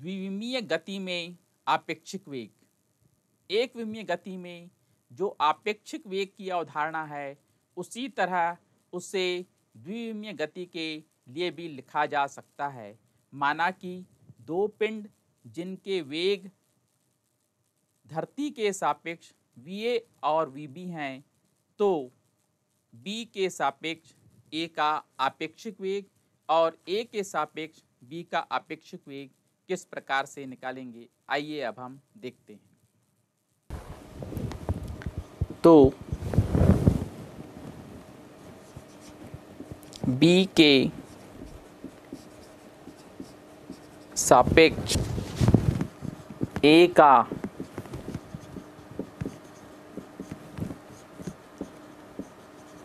द्विविमीय गति में आपेक्षिक वेग। एक विमीय गति में जो आपेक्षिक वेग की अवधारणा है, उसी तरह उसे द्विविमीय गति के लिए भी लिखा जा सकता है। माना कि दो पिंड जिनके वेग धरती के सापेक्ष va और vb हैं, तो b के सापेक्ष a का आपेक्षिक वेग और a के सापेक्ष b का आपेक्षिक वेग किस प्रकार से निकालेंगे, आइए अब हम देखते हैं। तो b के सापेक्ष a का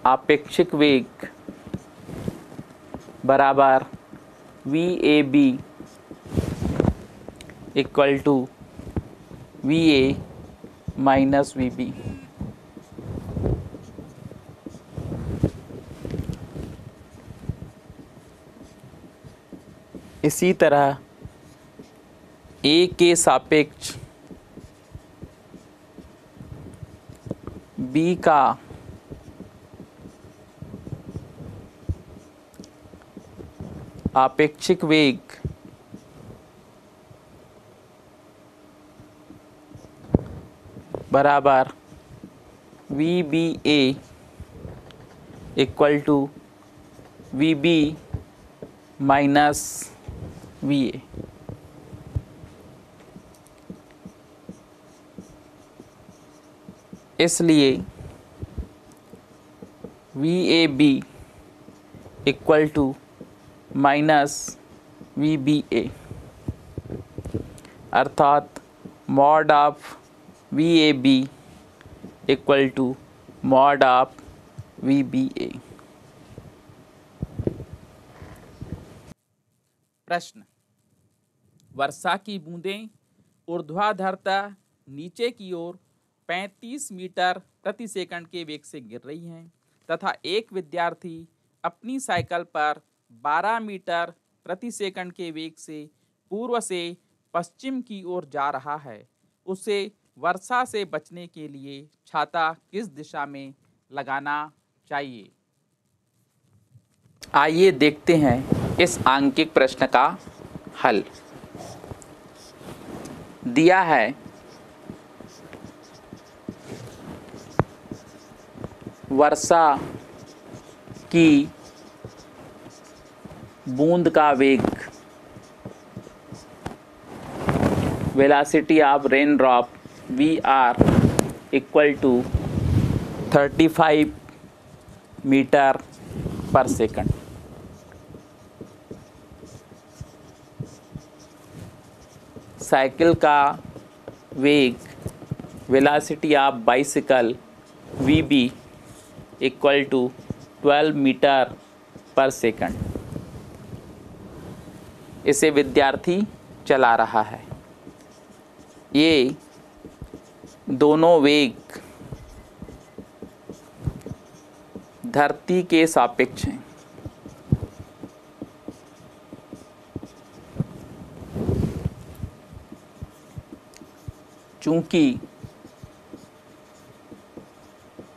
आपेक्षिक वेग बराबर VAB equal to VA minus VB। इसी तरह A के सापेक्ष B का आपेक्षिक वेग बराबर VBA equal to VB minus VA। इसलिए VAB equal to minus VBA, अर्थात mod of VAB equal to mod of VBA। प्रश्न, वर्षा की बूंदें ऊर्ध्वाधरता नीचे की ओर 35 मीटर प्रति सेकंड के वेग से गिर रही हैं तथा एक विद्यार्थी अपनी साइकिल पर 12 मीटर प्रति सेकंड के वेग से पूर्व से पश्चिम की ओर जा रहा है। उसे वर्षा से बचने के लिए छाता किस दिशा में लगाना चाहिए? आइए देखते हैं इस आंकिक प्रश्न का हल। दिया है वर्षा की बूंद का वेग, velocity of rain drop VR equal to 35 metre पर सेकंड। साइकिल का वेग, velocity of bicycle VB equal to 12 metre पर सेकंड। इसे विद्यार्थी चला रहा है। ये दोनों वेग धरती के सापेक्ष हैं। चूंकि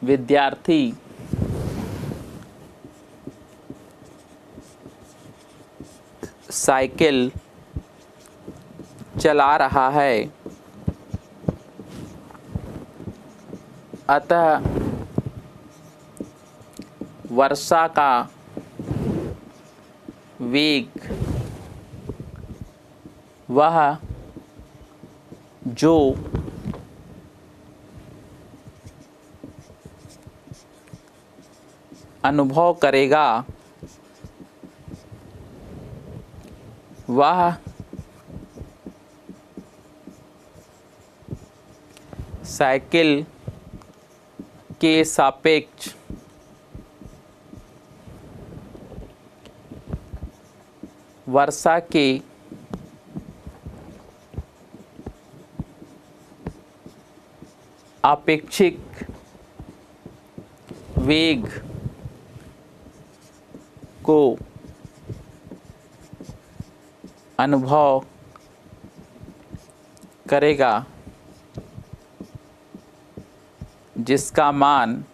विद्यार्थी साइकिल चला रहा है, अतः वर्षा का वेग वह जो अनुभव करेगा वह साइकिल के सापेक्ष वर्षा के आपेक्षिक वेग को अनुभव करेगा जिसका मान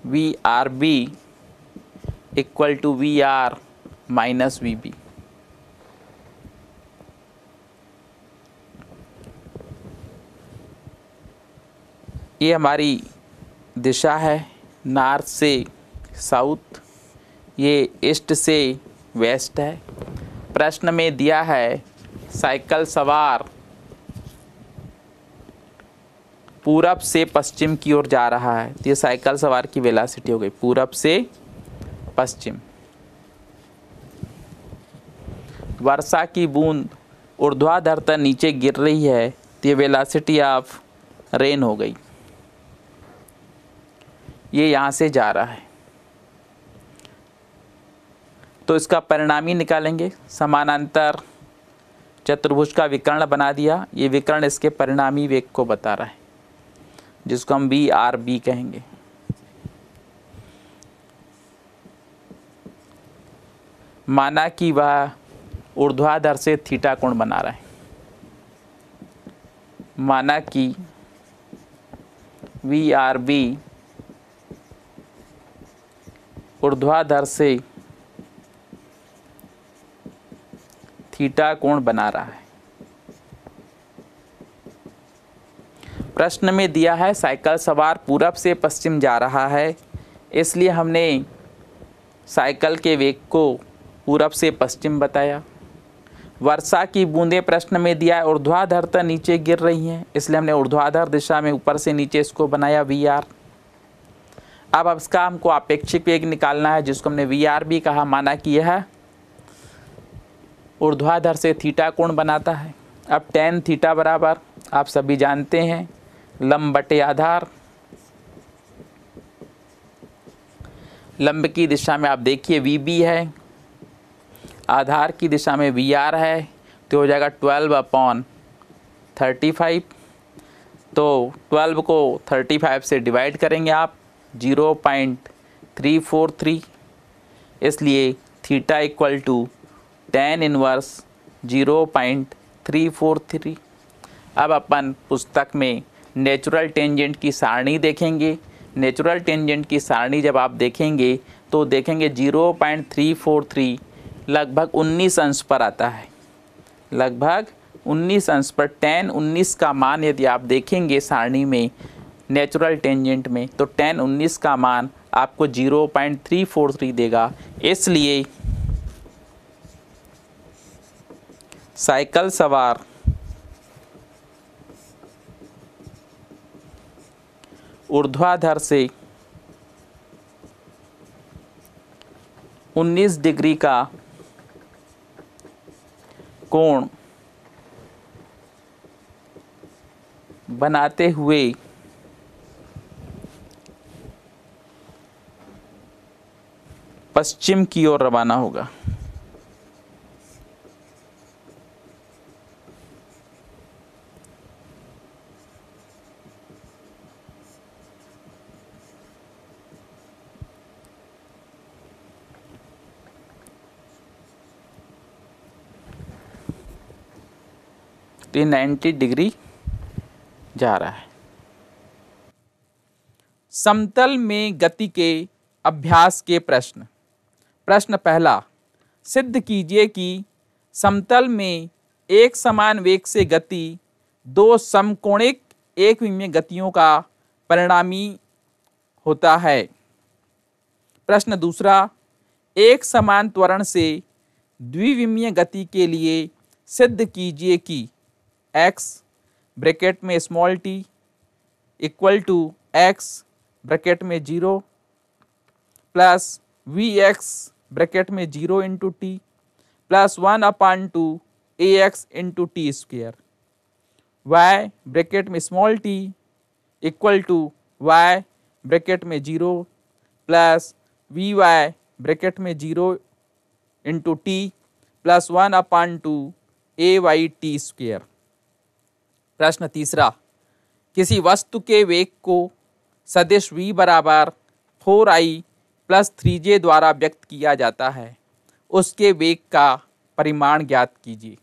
VRB equal to VR minus VB। ये हमारी दिशा है, नॉर्थ से साउथ, ये ईस्ट से वेस्ट है। प्रश्न में दिया है साइकिल सवार पूरब से पश्चिम की ओर जा रहा है, तो ये साइकिल सवार की वेलोसिटी हो गई पूरब से पश्चिम। वर्षा की बूंद ऊर्ध्वाधर तक नीचे गिर रही है, तो ये वेलोसिटी ऑफ रेन हो गई। ये यहाँ से जा रहा है, तो इसका परिणामी निकालेंगे। समानांतर चतुर्भुज का विकर्ण बना दिया, ये विकर्ण इसके परिणामी वेग को बता रहा है, जिसको हम VRB कहेंगे। माना कि वह ऊर्ध्वाधर से थीटा कोण बना रहा है। माना कि VRB ऊर्ध्वाधर से थीटा कोण बना रहा है। प्रश्न में दिया है साइकिल सवार पूरब से पश्चिम जा रहा है, इसलिए हमने साइकिल के वेग को पूरब से पश्चिम बताया। वर्षा की बूंदें प्रश्न में दिया है ऊर्ध्वाधर तक नीचे गिर रही हैं, इसलिए हमने ऊर्ध्वाधर दिशा में ऊपर से नीचे इसको बनाया VR। अब इसका हमको आपेक्षिक वेग निकालना है, जिसको हमने VRB कहा। माना कि यह ऊर्ध्वाधर से थीटा कोण बनाता है। अब tan थीटा बराबर आप सभी जानते हैं लंब बटे आधार। लंब की दिशा में आप देखिए VB है, आधार की दिशा में VR है, तो हो जाएगा 12/35। तो 12 को 35 से डिवाइड करेंगे आप 0.343, इसलिए theta equal to tan inverse 0.343। अब अपन पुस्तक में नेचुरल टेंजेंट की सारणी देखेंगे। नेचुरल टेंजेंट की सारणी जब आप देखेंगे तो देखेंगे 0.343 लगभग 19 अंश पर आता है, लगभग 19 अंश पर। tan 19 का मान यदि आप देखेंगे सारणी में नेचुरल टेंजेंट में, तो tan 19 का मान आपको 0.343 देगा। इसलिए साइकिल सवार ऊर्ध्वाधर से 19 डिग्री का कोण बनाते हुए पश्चिम की ओर रवाना होगा। तो 90 डिग्री जा रहा है। समतल में गति के अभ्यास के प्रश्न। प्रश्न पहला, सिद्ध कीजिए कि समतल में एक समान वेग से गति दो समकोणिक एकविमीय गतियों का परिणामी होता है। प्रश्न दूसरा, एक समान त्वरण से द्विविमीय गति के लिए सिद्ध कीजिए कि x ब्रैकेट में small t equal to x bracket में 0 प्लस vx ब्रैकेट में 0 into t plus 1/2 ax into t square, y bracket में small t equal to y bracket में 0 प्लस vy ब्रैकेट में 0 into t plus 1/2 ay t square. प्रश्न तीसरा, किसी वस्तु के वेग को सदिश v बराबर 4i प्लस 3j द्वारा व्यक्त किया जाता है, उसके वेग का परिमाण ज्ञात कीजिए।